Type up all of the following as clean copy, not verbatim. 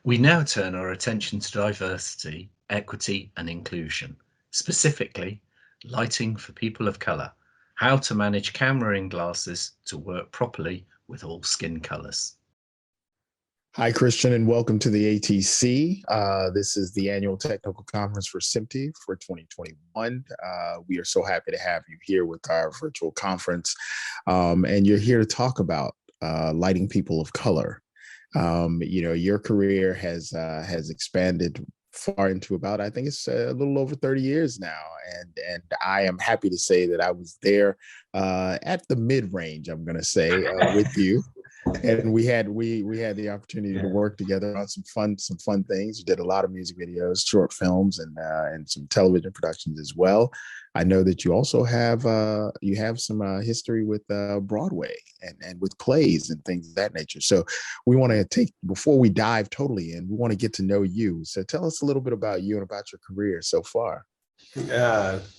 We now turn our attention to diversity, equity and inclusion, specifically lighting for people of colour, how to manage camera in glasses to work properly with all skin colours. Hi, Christian, and welcome to the ATC. This is the annual technical conference for SMPTE for 2021. We are so happy to have you here with our virtual conference, and you're here to talk about lighting people of color. Your career has expanded far into about, I think it's a little over 30 years now, and I am happy to say that I was there at the mid-range, I'm going to say, with you. And we had the opportunity to work together on some fun things. We did a lot of music videos, short films, and some television productions as well. I know that you also have some history with Broadway and with plays and things of that nature. So we want to before we dive totally in, we want to get to know you. So tell us a little bit about you and about your career so far.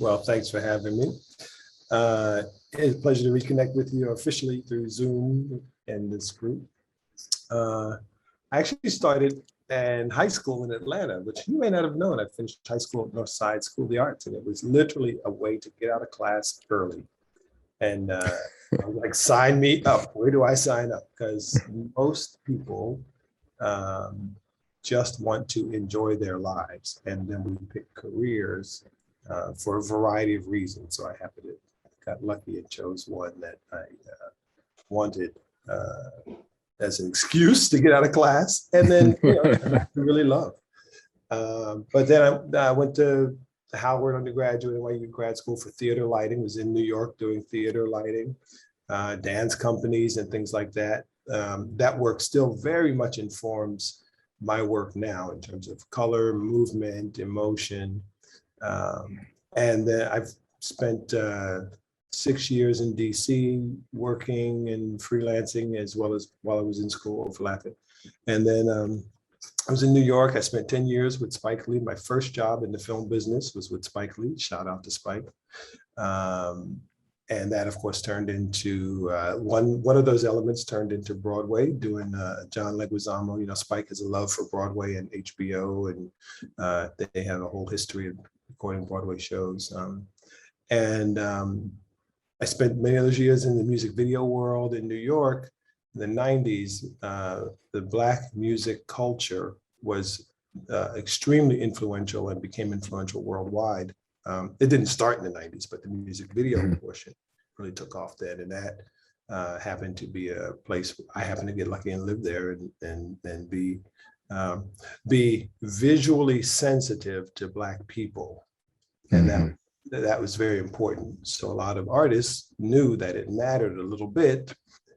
Well, thanks for having me. It's a pleasure to reconnect with you officially through Zoom and this group. I actually started in high school in Atlanta, which you may not have known. I finished high school at Northside School of the Arts, and it was literally a way to get out of class early. And I was like, sign me up. Where do I sign up? Because most people just want to enjoy their lives, and then we pick careers for a variety of reasons. So I got lucky and chose one that I wanted as an excuse to get out of class, and then I really love. But then I went to Howard undergraduate and NYU grad school for theater lighting. Was in New York doing theater lighting, dance companies and things like that. That work still very much informs my work now in terms of color, movement, emotion, and then I've spent 6 years in DC working and freelancing, as well as while I was in school overlapping. And then I was in New York. I spent 10 years with Spike Lee. My first job in the film business was with Spike Lee. Shout out to Spike. And that, of course, turned into one of those elements turned into Broadway, doing John Leguizamo. Spike has a love for Broadway and HBO, and they have a whole history of recording Broadway shows. I spent many of those years in the music video world in New York. In the 90s, the Black music culture was extremely influential and became influential worldwide. It didn't start in the 90s, but the music video portion really took off then. And that happened to be a place I happened to get lucky and live there and be visually sensitive to Black people. And that was very important. So a lot of artists knew that it mattered a little bit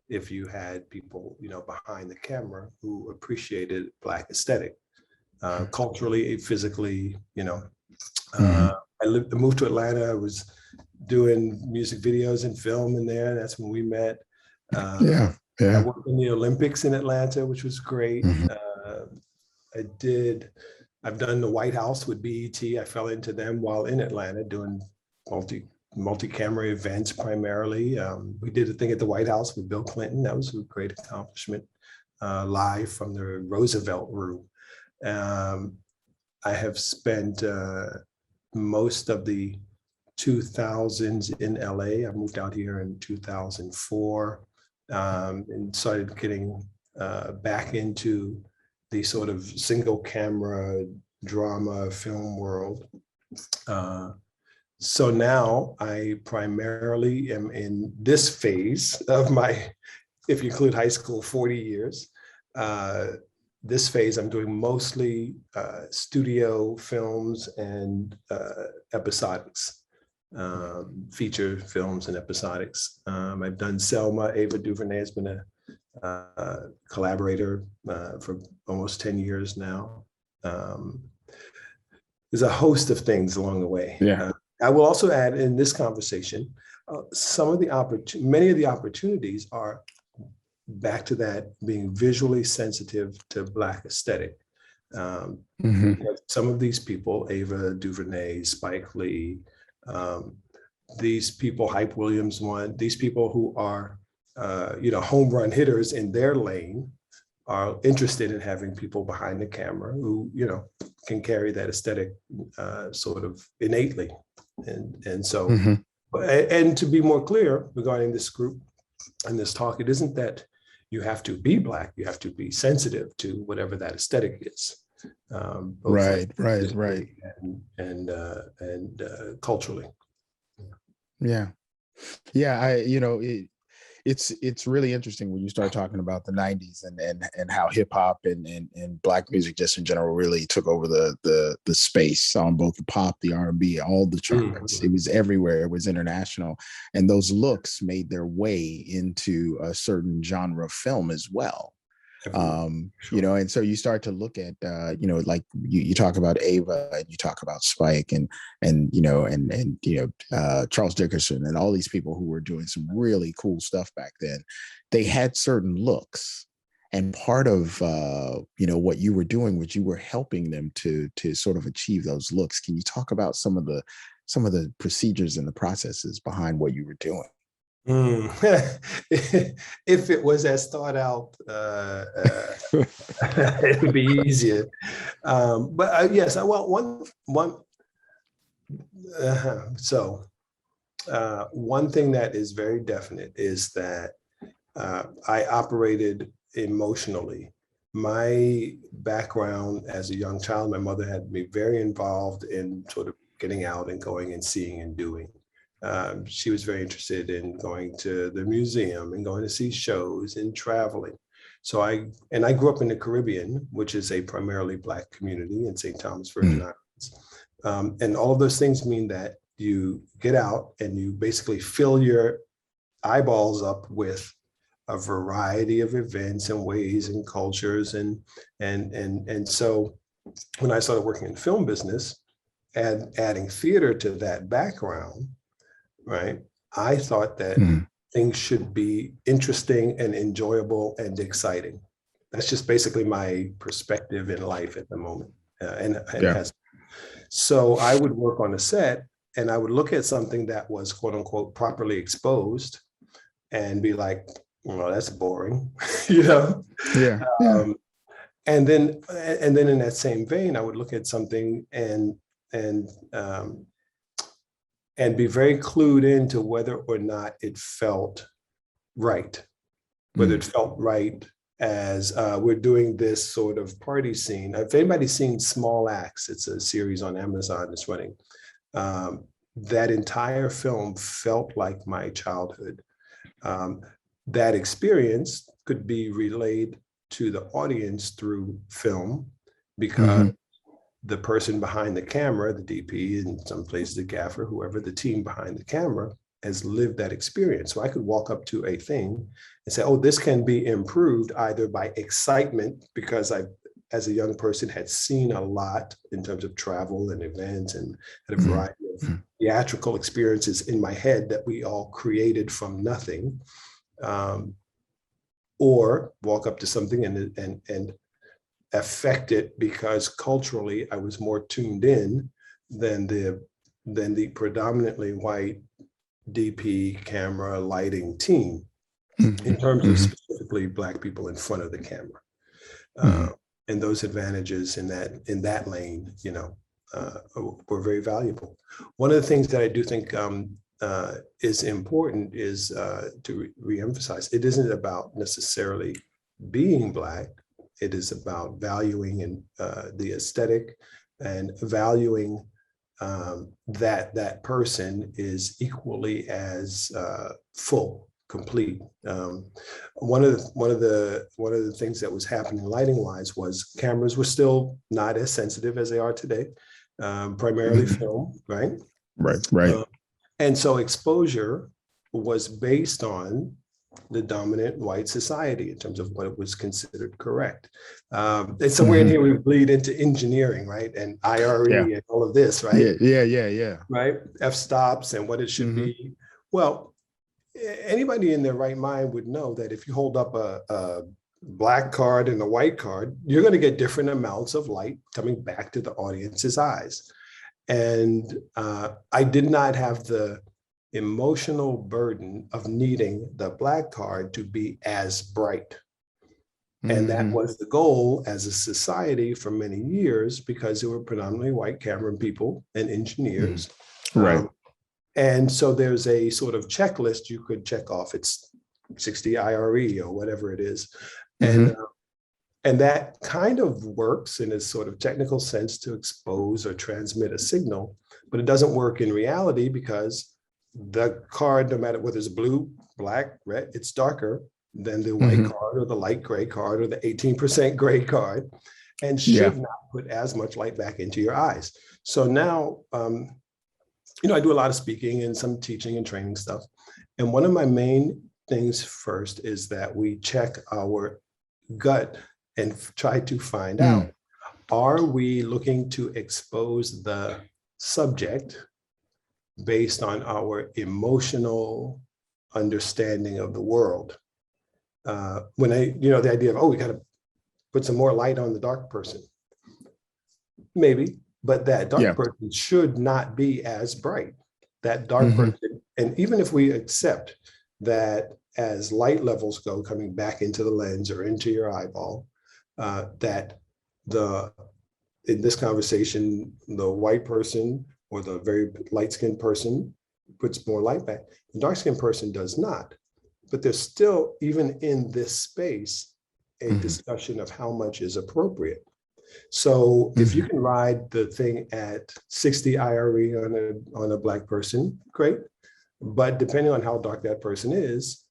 if you had people, behind the camera who appreciated Black aesthetic, culturally, physically. I moved to Atlanta. I was doing music videos and film in there. That's when we met. I worked in the Olympics in Atlanta, which was great. I've done the White House with BET. I fell into them while in Atlanta doing multi-camera events primarily. We did a thing at the White House with Bill Clinton. That was a great accomplishment, live from the Roosevelt Room. I have spent most of the 2000s in LA. I moved out here in 2004 and started getting back into the sort of single camera drama film world. So now I primarily am in this phase of my, if you include high school, 40 years. This phase I'm doing mostly studio films and episodics, feature films and episodics. I've done Selma. Ava DuVernay has been a collaborator for almost 10 years now. There's a host of things along the way. I will also add in this conversation, many of the opportunities are back to that being visually sensitive to Black aesthetic. Some of these people, Ava DuVernay, Spike Lee, these people, Hype Williams one, these people who are home run hitters in their lane are interested in having people behind the camera who, can carry that aesthetic sort of innately. And so, Mhm. and to be more clear regarding this group and this talk, it isn't that you have to be Black, you have to be sensitive to whatever that aesthetic is, both Right, right, right. and culturally. Yeah. Yeah, it's really interesting when you start talking about the 90s and how hip hop and Black music just in general really took over the space on both the pop, the R&B, all the charts. It was everywhere. It was international, and those looks made their way into a certain genre of film as well. Sure. And so you start to look at like you talk about Ava, and you talk about Spike, and Charles Dickerson and all these people who were doing some really cool stuff back then. They had certain looks, and part of what you were doing was you were helping them to sort of achieve those looks. Can you talk about some of the procedures and the processes behind what you were doing? If it was as thought out, it would be easier. But yes, one thing that is very definite is that I operated emotionally. My background as a young child, my mother had me very involved in sort of getting out and going and seeing and doing. She was very interested in going to the museum and going to see shows and traveling. So I grew up in the Caribbean, which is a primarily Black community in St. Thomas, Virgin Islands. And all of those things mean that you get out and you basically fill your eyeballs up with a variety of events and ways and cultures. And so when I started working in the film business and adding theater to that background, right, I thought that things should be interesting and enjoyable and exciting. That's just basically my perspective in life at the moment. So I would work on a set and I would look at something that was quote unquote properly exposed and be like, well, that's boring, Yeah. And then in that same vein, I would look at something and be very clued into whether or not it felt right, whether it felt right as we're doing this sort of party scene. If anybody's seen Small Acts, it's a series on Amazon that's running. That entire film felt like my childhood. That experience could be relayed to the audience through film because the person behind the camera, the DP, in some places the gaffer, whoever the team behind the camera has lived that experience. So I could walk up to a thing and say, oh, this can be improved either by excitement, because I, as a young person, had seen a lot in terms of travel and events and had a variety of theatrical experiences in my head that we all created from nothing. Or walk up to something and affect it because culturally I was more tuned in than the predominantly white DP camera lighting team in terms of specifically Black people in front of the camera. And those advantages in that lane, were very valuable. One of the things that I do think is important is to reemphasize, it isn't about necessarily being Black. It is about valuing and the aesthetic and valuing that person is equally as full, complete. One of the things that was happening lighting wise was cameras were still not as sensitive as they are today, primarily film, right? Right. And so exposure was based on the dominant white society in terms of what was considered correct. And somewhere in here we bleed into engineering, right? And IRE and all of this, right? Yeah. Right? F-stops and what it should be. Well, anybody in their right mind would know that if you hold up a Black card and a white card, you're going to get different amounts of light coming back to the audience's eyes. And I did not have the emotional burden of needing the Black card to be as bright. And that was the goal as a society for many years, because there were predominantly white camera people and engineers. Right. And so there's a sort of checklist you could check off. It's 60 IRE or whatever it is. And that kind of works in a sort of technical sense to expose or transmit a signal, but it doesn't work in reality, because the card, no matter whether it's blue, black, red, it's darker than the white card or the light gray card or the 18% gray card, and should not put as much light back into your eyes. So now, I do a lot of speaking and some teaching and training stuff. And one of my main things first is that we check our gut and try to find out, are we looking to expose the subject based on our emotional understanding of the world? When the idea of, we got to put some more light on the dark person, maybe, but that dark person should not be as bright. That dark person, and even if we accept that as light levels go coming back into the lens or into your eyeball, that in this conversation, the white person or the very light-skinned person puts more light back. The dark-skinned person does not. But there's still, even in this space, a discussion of how much is appropriate. So if you can ride the thing at 60 IRE on a Black person, great. But depending on how dark that person is,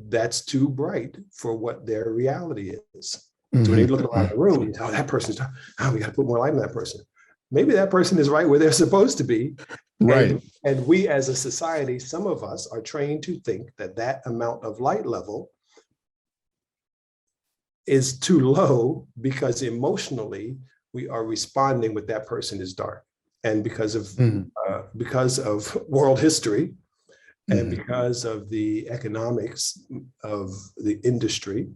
that's too bright for what their reality is. So when you look around the room, you say, that person's dark. We got to put more light on that person. Maybe that person is right where they're supposed to be. Right. And we as a society, some of us are trained to think that that amount of light level is too low, because emotionally we are responding with that person is dark. And because of world history and because of the economics of the industry,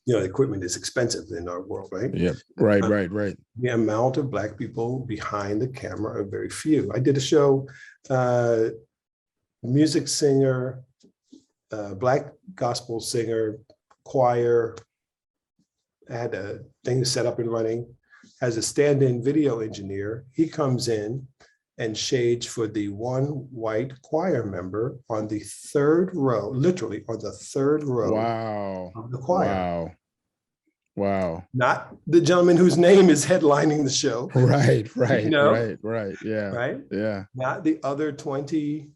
equipment is expensive in our world, right? Yeah, right. The amount of Black people behind the camera are very few. I did a show, music singer, Black gospel singer, choir, had a thing set up and running. As a stand-in video engineer, he comes in and shades for the one white choir member on the third row, literally on the third row of the choir. Wow. Not the gentleman whose name is headlining the show. Right. Yeah. Right? Yeah. Not the other 20,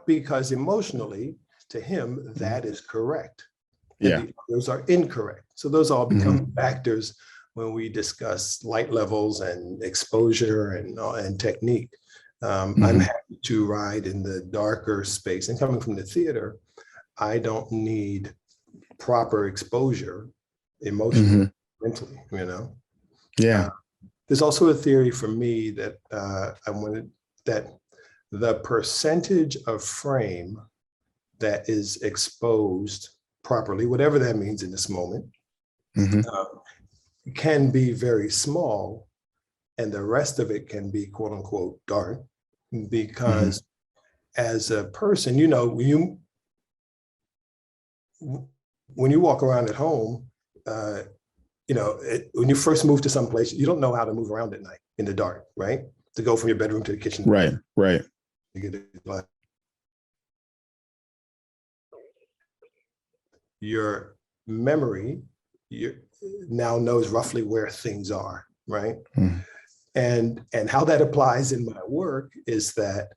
because emotionally, to him, that is correct. And the others are incorrect. So those all become factors when we discuss light levels and exposure and technique. I'm happy to ride in the darker space. And coming from the theater, I don't need proper exposure emotionally, mentally, Yeah. There's also a theory for me that that the percentage of frame that is exposed properly, whatever that means in this moment, can be very small, and the rest of it can be quote unquote dark, because as a person, when you walk around at home, when you first move to some place, you don't know how to move around at night in the dark, right? To go from your bedroom to the kitchen. Right. You get it. Your memory now knows roughly where things are, right? And how that applies in my work is that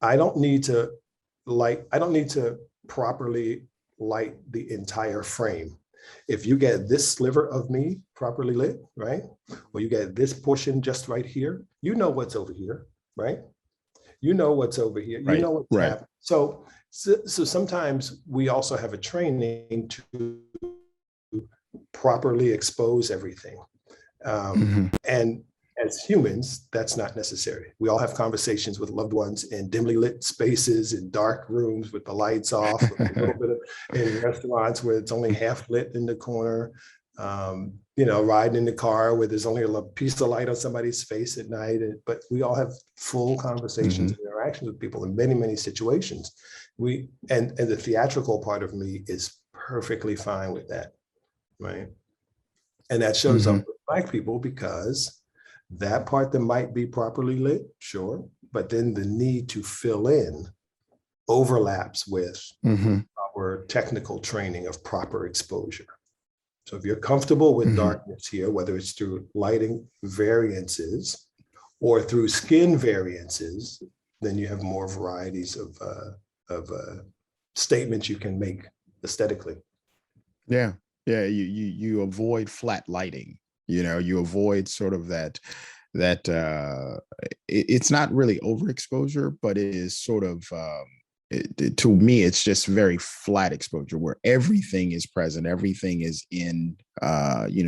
I don't need to properly light the entire frame. If you get this sliver of me properly lit, right? Or you get this portion just right here, you know what's over here, right? You know what's over here. You know what's happening. So sometimes we also have a training to properly expose everything. And as humans, that's not necessary. We all have conversations with loved ones in dimly lit spaces, in dark rooms with the lights off, a little bit in restaurants where it's only half lit in the corner, riding in the car where there's only a piece of light on somebody's face at night. But we all have full conversations and interactions with people in many, many situations. And the theatrical part of me is perfectly fine with that. right? And that shows up with Black people because that part that might be properly lit, sure, but then the need to fill in overlaps with our technical training of proper exposure. So if you're comfortable with darkness here, whether it's through lighting variances or through skin variances, then you have more varieties of statements you can make aesthetically. Yeah, yeah. You avoid flat lighting. You know, you avoid sort of that it's not really overexposure, but it is sort of to me, it's just very flat exposure where everything is present, everything is in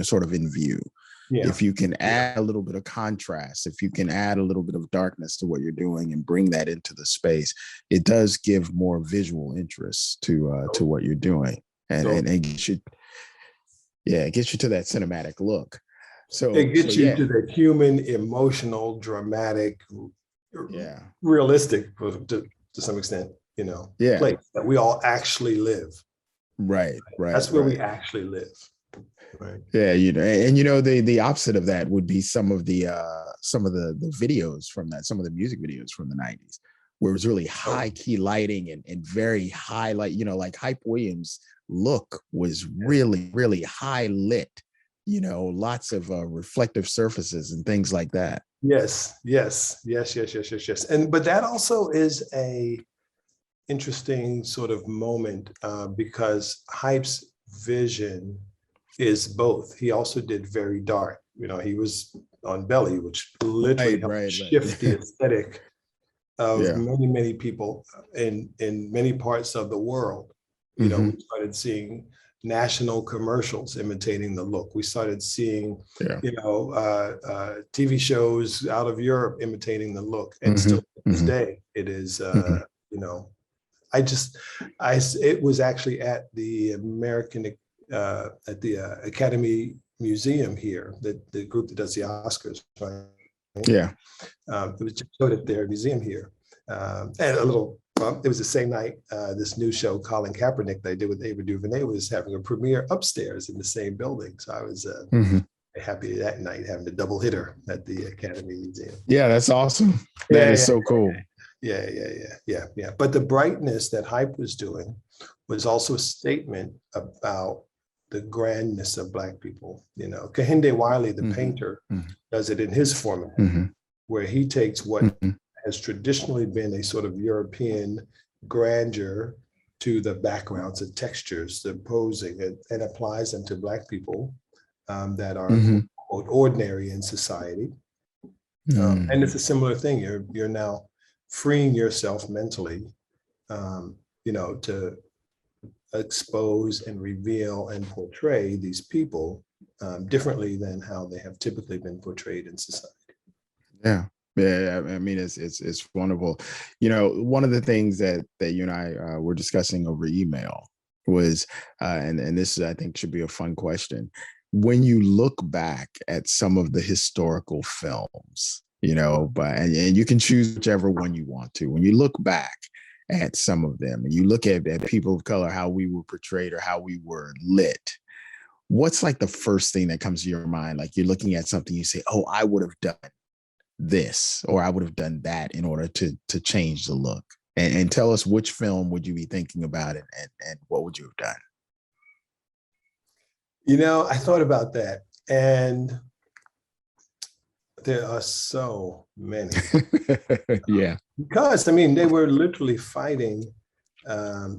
sort of in view. Yeah. If you can add a little bit of contrast, if you can add a little bit of darkness to what you're doing and bring that into the space, it does give more visual interest to what you're doing, and gets you, it gets you to that cinematic look. So it gets you to the human, emotional, dramatic, realistic to some extent, place that we all actually live. Right. That's where we actually live. Right. Yeah, the opposite of that would be some of the videos from that, some of the music videos from the 90s, where it was really high key lighting and very high light, like Hype Williams' look was really, really high lit, lots of reflective surfaces and things like that. Yes. But that also is a interesting sort of moment because Hype's vision is both. He also did very dark. He was on Belly, which literally helped shift the aesthetic of many people in many parts of the world. We started seeing national commercials imitating the look. We started seeing, TV shows out of Europe imitating the look. And still to this day, it is, it was actually at the Academy Museum here, the group that does the Oscars, right? Yeah. It was just showed at their museum here. And it was the same night, this new show, Colin Kaepernick, they did with Ava DuVernay, was having a premiere upstairs in the same building. So I was happy that night having a double hitter at the Academy Museum. Yeah, that's awesome. That is so cool. Yeah. But the brightness that Hype was doing was also a statement about the grandness of Black people. Kehinde Wiley, the painter, does it in his format, where he takes what has traditionally been a sort of European grandeur to the backgrounds, the textures, the posing, and applies them to Black people that are quote, ordinary in society. And it's a similar thing. You're now freeing yourself mentally, to expose and reveal and portray these people differently than how they have typically been portrayed in society. Yeah. I mean, it's wonderful. One of the things that you and I were discussing over email was, and this I think should be a fun question. When you look back at some of the historical films, and you can choose whichever one you want to. When you look back at some of them and you look at people of color, how we were portrayed or how we were lit, what's like the first thing that comes to your mind? Like you're looking at something, you say, oh, I would have done this, or I would have done that in order to change the look. And tell us, which film would you be thinking about it, and what would you have done? I thought about that, and there are so many. Yeah. Because, they were literally fighting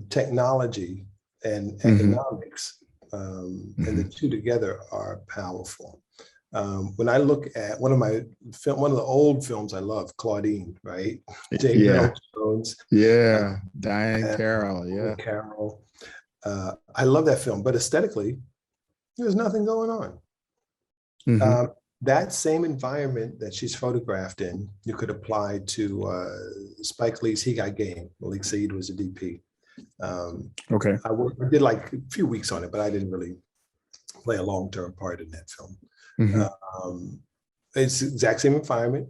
technology and economics, and the two together are powerful. When I look at one of the old films I love, Claudine, right? James Earl Jones. Yeah, Diane Carroll. Carroll. I love that film, but aesthetically, there's nothing going on. That same environment that she's photographed in, you could apply to Spike Lee's He Got Game. Malik Said was a DP. Okay. I did like a few weeks on it, but I didn't really play a long-term part in that film. It's the exact same environment,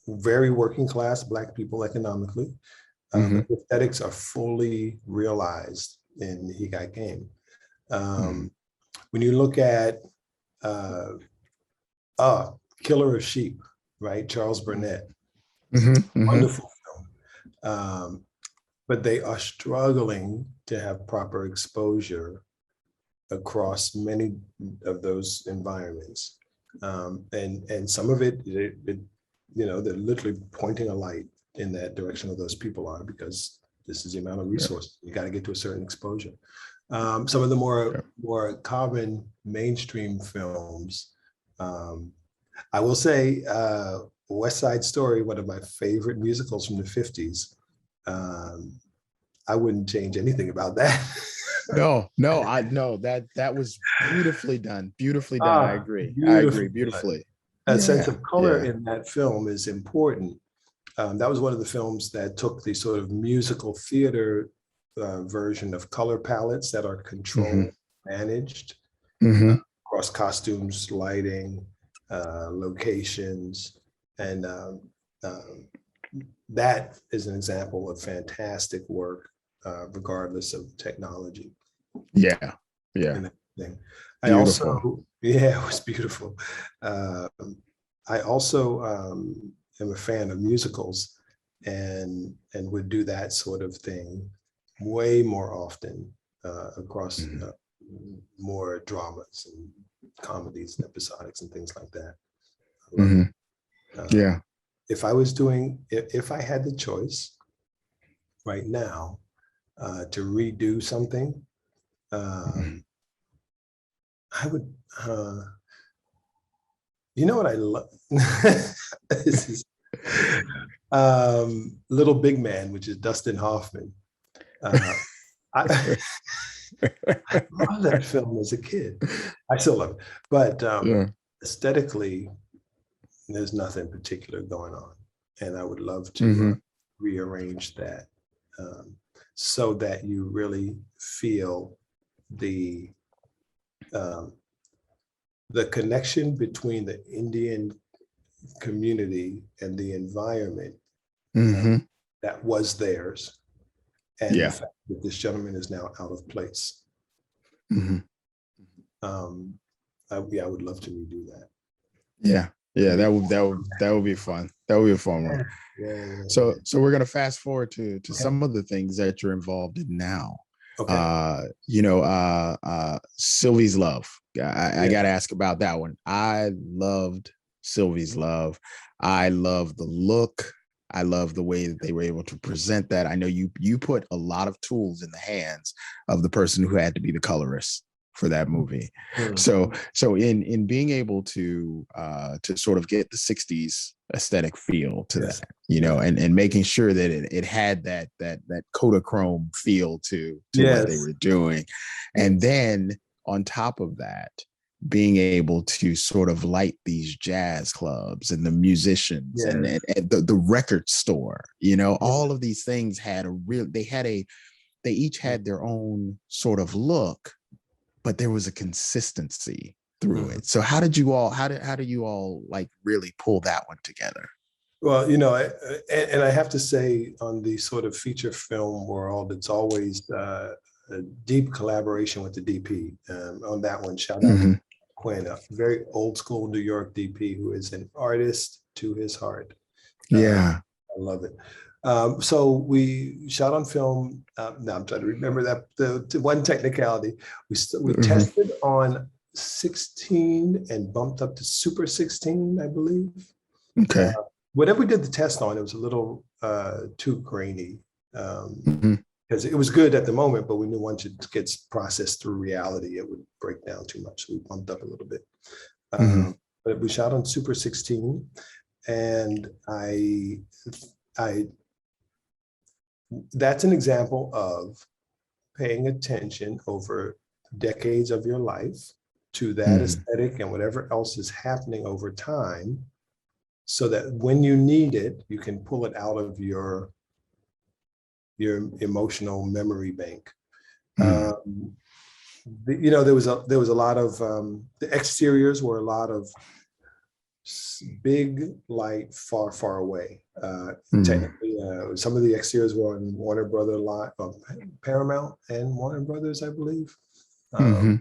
very working class Black people economically. The aesthetics are fully realized in He Got Game. When you look at Killer of Sheep, right? Charles Burnett, wonderful film. But they are struggling to have proper exposure across many of those environments. And some of it, they're literally pointing a light in that direction of those people are, because this is the amount of resources. You got to get to a certain exposure. Some of the more common mainstream films, I will say West Side Story, one of my favorite musicals from the 50s. I wouldn't change anything about that. No, that was beautifully done. Beautifully done. I agree. Beautifully. A sense of color in that film is important. That was one of the films that took the sort of musical theater version of color palettes that are controlled, managed across costumes, lighting, locations, and that is an example of fantastic work, regardless of technology. Yeah. I also, it was beautiful. I also am a fan of musicals, and would do that sort of thing way more often across more dramas and comedies and episodics and things like that. If I was doing, if I had the choice right now to redo something, I would, you know what I love? This is Little Big Man, which is Dustin Hoffman. I love that film as a kid. I still love it, but aesthetically, there's nothing particular going on, and I would love to rearrange that so that you really feel the connection between the Indian community and the environment that was theirs, and the fact that this gentleman is now out of place. I would love to redo that. That would be fun. That would be a fun one. So we're gonna fast forward to some of the things that you're involved in now. Sylvie's Love. I gotta ask about that one. I loved Sylvie's Love. I love the look. I love the way that they were able to present that. I know you put a lot of tools in the hands of the person who had to be the colorist for that movie. So in being able to sort of get the 60s aesthetic feel to that, and making sure that it had that Kodachrome feel to what they were doing. And then on top of that, being able to sort of light these jazz clubs and the musicians and the record store, all of these things had they each had their own sort of look, but there was a consistency through it. So how do you all like really pull that one together? Well, and I have to say, on the sort of feature film world, it's always a deep collaboration with the DP. On that one, shout out to Quinn, a very old school New York DP who is an artist to his heart. I love it. So we shot on film. Now I'm trying to remember that the one technicality. We tested on 16 and bumped up to Super 16, I believe. Okay. Whatever we did the test on, it was a little too grainy, because it was good at the moment, but we knew once it gets processed through reality, it would break down too much. So we bumped up a little bit. But we shot on Super 16, and that's an example of paying attention over decades of your life to that aesthetic and whatever else is happening over time, so that when you need it, you can pull it out of your emotional memory bank. There was a lot of the exteriors were a lot of big light far away. Technically, some of the exteriors were on Warner Brother lot, Paramount and Warner Brothers, I believe. Mm-hmm.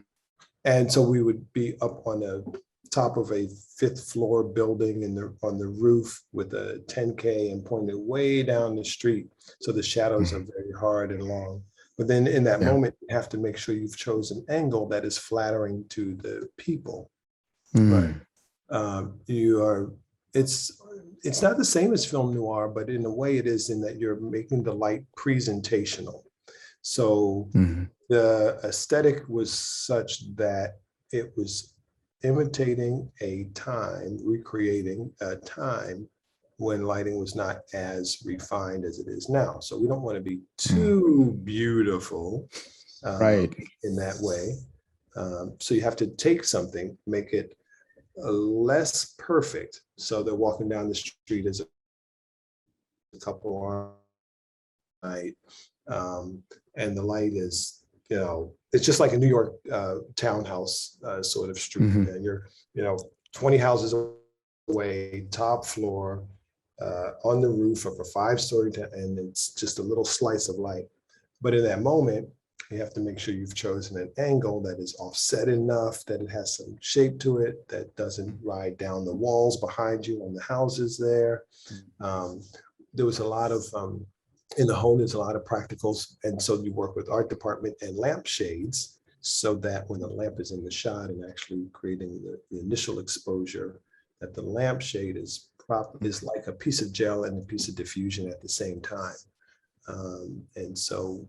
And so we would be up on the top of a 5th floor building on the roof with a 10K and pointed way down the street. So the shadows are very hard and long. But then in that moment, you have to make sure you've chosen an angle that is flattering to the people. Right. It's not the same as film noir, but in a way it is, in that you're making the light presentational. So the aesthetic was such that it was imitating a time, recreating a time when lighting was not as refined as it is now. So we don't want to be too beautiful in that way. So you have to take something, make it less perfect. So they're walking down the street as a couple on night, and the light is, it's just like a New York townhouse sort of street, and you're 20 houses away, top floor, on the roof of a 5-story town, and it's just a little slice of light. But in that moment, you have to make sure you've chosen an angle that is offset enough, that it has some shape to it, that doesn't ride down the walls behind you on the houses there. There was a lot of, in the home, there's a lot of practicals. And so you work with art department and lampshades, so that when the lamp is in the shot and actually creating the initial exposure, that the lampshade is like a piece of gel and a piece of diffusion at the same time. And so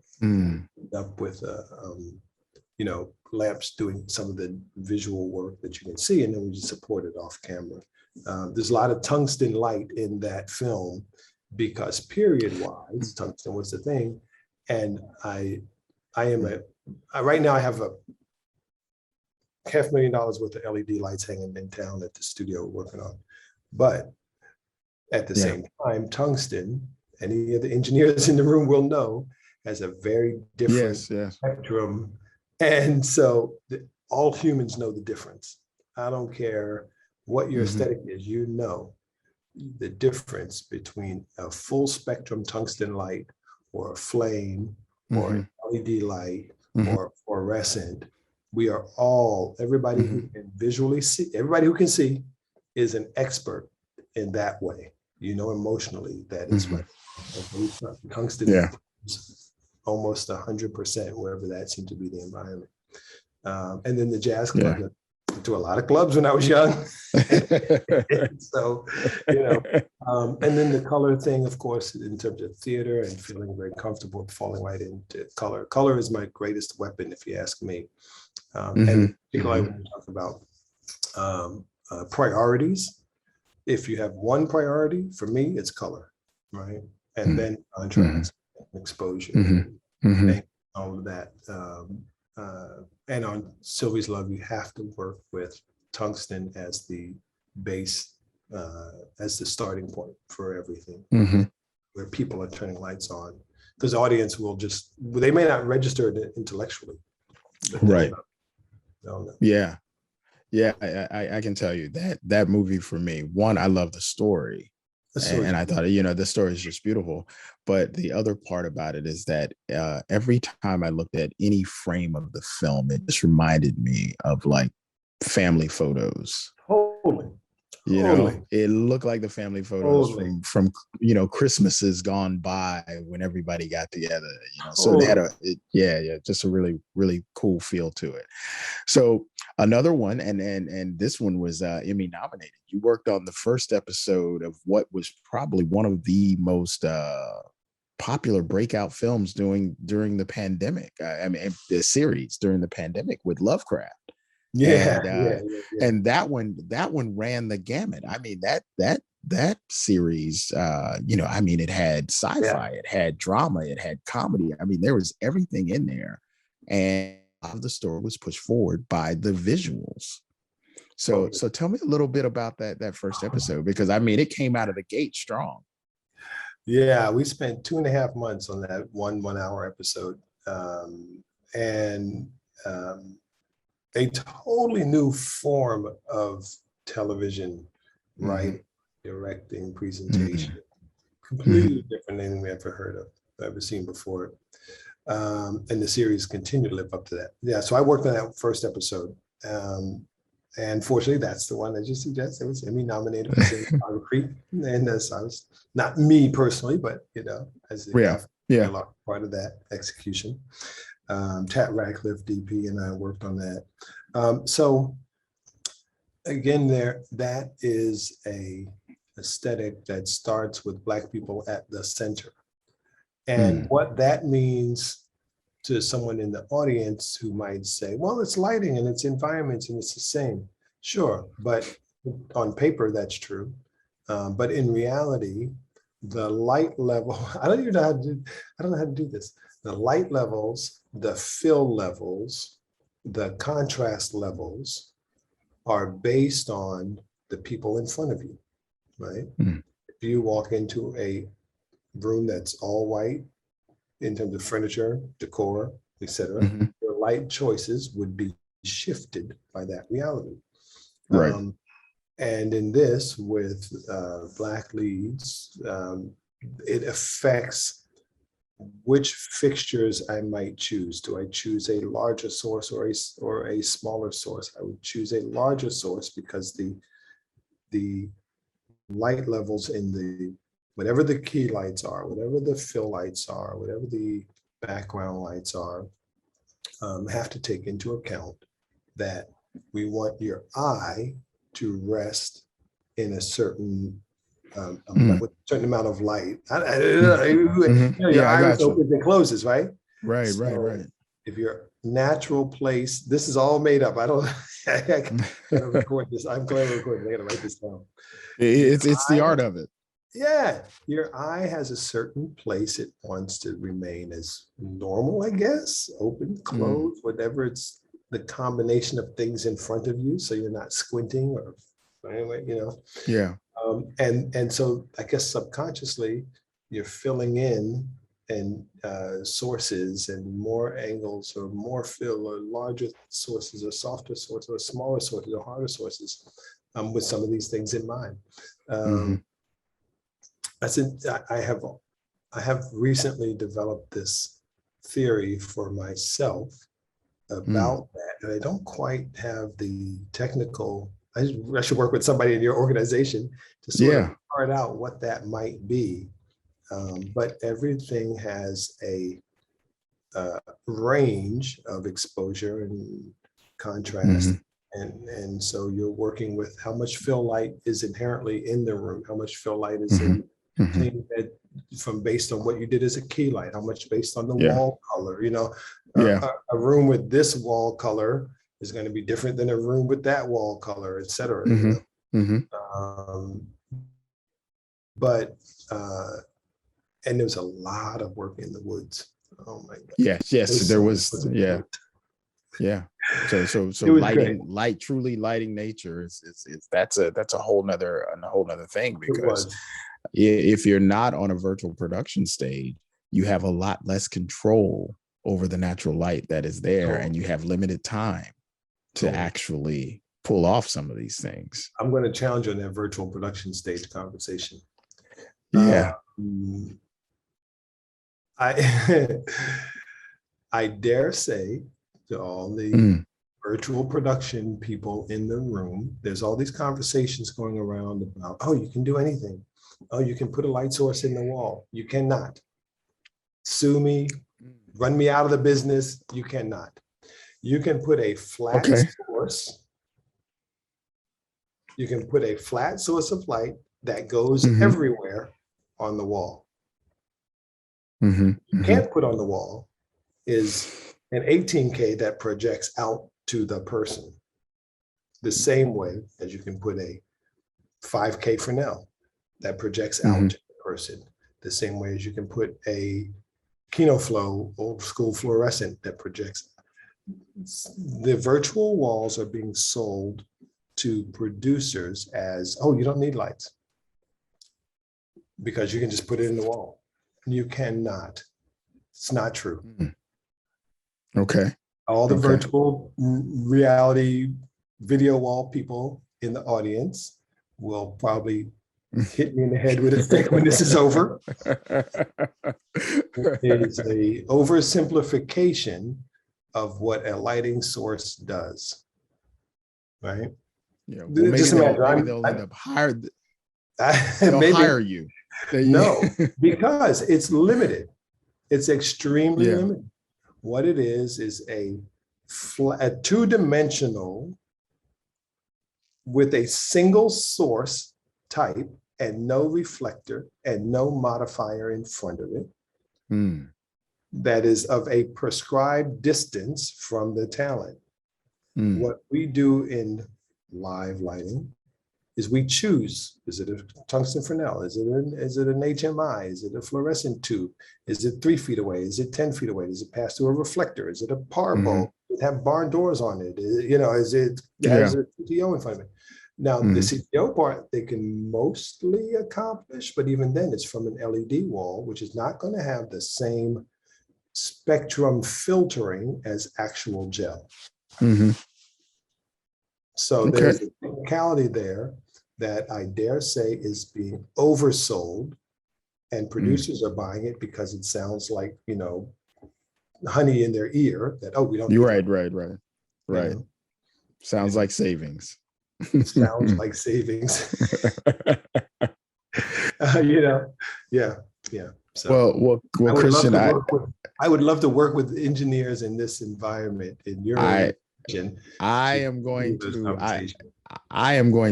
up with lamps doing some of the visual work that you can see, and then we just support it off camera. There's a lot of tungsten light in that film, because period wise, tungsten was the thing. And I am right now I have a $500,000 worth of LED lights hanging in town at the studio we're working on. But at the same time, tungsten, any of the engineers in the room will know, has a very different spectrum. And so all humans know the difference. I don't care what your aesthetic is, the difference between a full spectrum tungsten light or a flame or an LED light or fluorescent. We are all, everybody who can visually see, everybody who can see is an expert in that way, emotionally, that is right. Tungsten is almost 100% wherever that seemed to be the environment. And then the jazz club, to a lot of clubs when I was young. So, and then the color thing, of course, in terms of theater and feeling very comfortable falling right into color. Color is my greatest weapon, if you ask me. And particularly when we talk about priorities, if you have one priority, for me, it's color, right? And then contrast, exposure, and all of that. And on Sylvie's Love, you have to work with tungsten as the base, as the starting point for everything, where people are turning lights on. Because the audience will they may not register it intellectually. Right. Yeah. I can tell you that movie, for me, one, I love the story. And I thought, the story is just beautiful. But the other part about it is that every time I looked at any frame of the film, it just reminded me of like family photos. Totally. It looked like the family photos from Christmases gone by when everybody got together. So they had just a really, really cool feel to it. So another one, and this one was Emmy nominated. You worked on the first episode of what was probably one of the most popular breakout films during the pandemic. The series during the pandemic with Lovecraft. And that one ran the gamut. I mean, that series, it had sci-fi, it had drama, it had comedy. I mean, there was everything in there, and a lot of the story was pushed forward by the visuals. So tell me a little bit about that first episode, because it came out of the gate strong. Yeah, we spent 2.5 months on that 1 hour episode, and a totally new form of television, writing, directing, presentation, completely different than we ever seen before. And the series continued to live up to that. Yeah, so I worked on that first episode. And fortunately, that's the one that you suggested. It was Emmy nominated for cinematography. And as I was, not me personally, but, as a large part of that execution. Tat Radcliffe, DP, and I worked on that. So again, that is a aesthetic that starts with Black people at the center. And what that means to someone in the audience who might say, well, it's lighting and it's environments and it's the same. Sure, but on paper, that's true. But in reality, the light level, I don't know how to do this. The light levels, the fill levels, the contrast levels are based on the people in front of you, right? If you walk into a room that's all white in terms of furniture, decor, etc., your light choices would be shifted by that reality. Right. And in this, with Black leads, it affects which fixtures I might choose. Do I choose a larger source or a smaller source? I would choose a larger source because the light levels in the, whatever the key lights are, whatever the fill lights are, whatever the background lights are, have to take into account that we want your eye to rest in a certain with a certain amount of light. Your eye opens and closes, right? Right, right. If your natural place, this is all made up. I gotta record this. I'm going to record it. I gotta write this down. It's the art of it. Yeah, your eye has a certain place it wants to remain as normal, I guess, open, closed, whatever. It's the combination of things in front of you, so you're not squinting or anyway, Yeah. And so I guess subconsciously you're filling in and sources and more angles or more fill or larger sources or softer sources or smaller sources or harder sources with some of these things in mind. I have recently developed this theory for myself about that, and I don't quite have the technical. I should work with somebody in your organization to sort of chart out what that might be. But everything has a range of exposure and contrast. And so you're working with how much fill light is inherently in the room, how much fill light is in from based on what you did as a key light, how much based on the wall color, a room with this wall color is going to be different than a room with that wall color, et cetera. But and there was a lot of work in the woods. Oh my God. Yes, there was. Yeah. So light, truly lighting nature is that's a whole nother thing, because if you're not on a virtual production stage, you have a lot less control over the natural light that is there, and you have limited time to actually pull off some of these things. I'm going to challenge you on that virtual production stage conversation. Yeah. I dare say to all the virtual production people in the room, there's all these conversations going around about, oh, you can do anything. Oh, you can put a light source in the wall. You cannot. Sue me, run me out of the business. You cannot. You can put a flat source. You can put a flat source of light that goes everywhere on the wall. You can't put on the wall is an 18K that projects out to the person, the same way as you can put a 5K Fresnel that projects out to the person, the same way as you can put a KinoFlow old school fluorescent that projects. The virtual walls are being sold to producers as, oh, you don't need lights because you can just put it in the wall. You cannot. It's not true. Okay. All the virtual reality video wall people in the audience will probably hit me in the head with a stick when this is over. It is a oversimplification of what a lighting source does, right? Yeah, well, maybe Just imagine, they'll end up hired. They'll They'll hire you. No, because it's limited. It's extremely Yeah. limited. What it is a two-dimensional with a single source type and no reflector and no modifier in front of it. Hmm. That is of a prescribed distance from the talent. Hmm. What we do in live lighting is we choose, is it a tungsten Fresnel? Is it an HMI? Is it a fluorescent tube? Is it 3 feet away? Is it 10 feet away? Does it pass through a reflector? Is it a par bulb? Does it have barn doors on it? Is it has a CTO in front of it? Now, the CTO part, they can mostly accomplish, but even then it's from an LED wall, which is not going to have the same spectrum filtering as actual gel. Mm-hmm. So there's a technicality there that I dare say is being oversold, and producers are buying it because it sounds like, honey in their ear that, oh, we don't. You're right. Sounds like savings. Sounds like savings. Yeah. So Christian, I would love to work with engineers in this environment in your region. I am going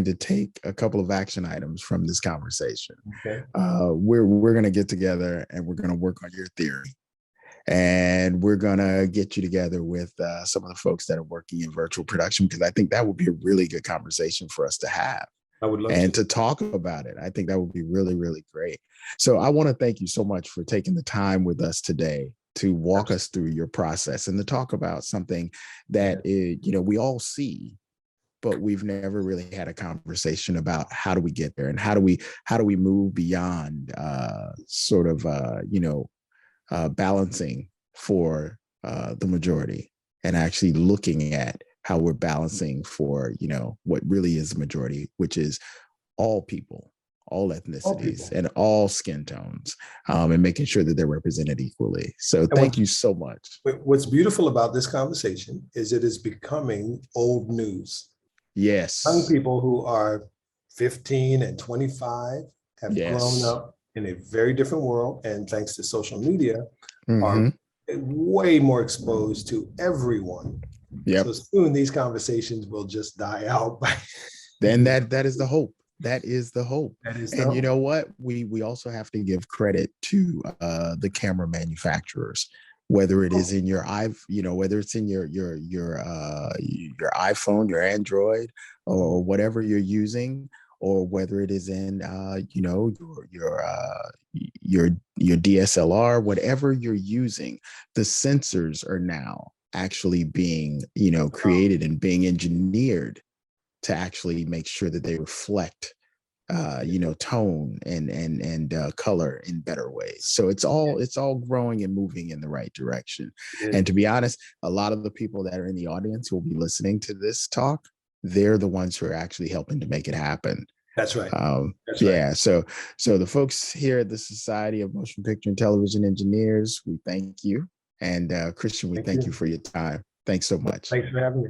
to take a couple of action items from this conversation. Okay. We're going to get together and we're going to work on your theory. And we're going to get you together with some of the folks that are working in virtual production, because I think that would be a really good conversation for us to have. I would love to talk about it. I think that would be really, really great. So I want to thank you so much for taking the time with us today to walk us through your process and to talk about something that we all see, but we've never really had a conversation about how do we get there and how do we move beyond balancing for the majority and actually looking at how we're balancing for, what really is the majority, which is all people, all ethnicities, and all skin tones, and making sure that they're represented equally. So thank you so much. What's beautiful about this conversation is it is becoming old news. Yes. Young people who are 15 and 25 have grown up in a very different world, and thanks to social media, are way more exposed to everyone. Yep. So soon these conversations will just die out. Then that is the hope. That is the hope. And you know what? We also have to give credit to the camera manufacturers, whether it is in your whether it's in your iPhone, your Android, or whatever you're using, or whether it is in your DSLR, whatever you're using, the sensors are now actually being created and being engineered to actually make sure that they reflect tone and color in better ways. So it's all growing and moving in the right direction. And to be honest, a lot of the people that are in the audience who will be listening to this talk, they're the ones who are actually helping to make it happen. That's right. Right. So the folks here at the Society of Motion Picture and Television Engineers, we thank you. And Christian, we thank you for your time. Thanks so much. Thanks for having me.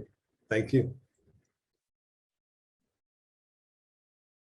Thank you.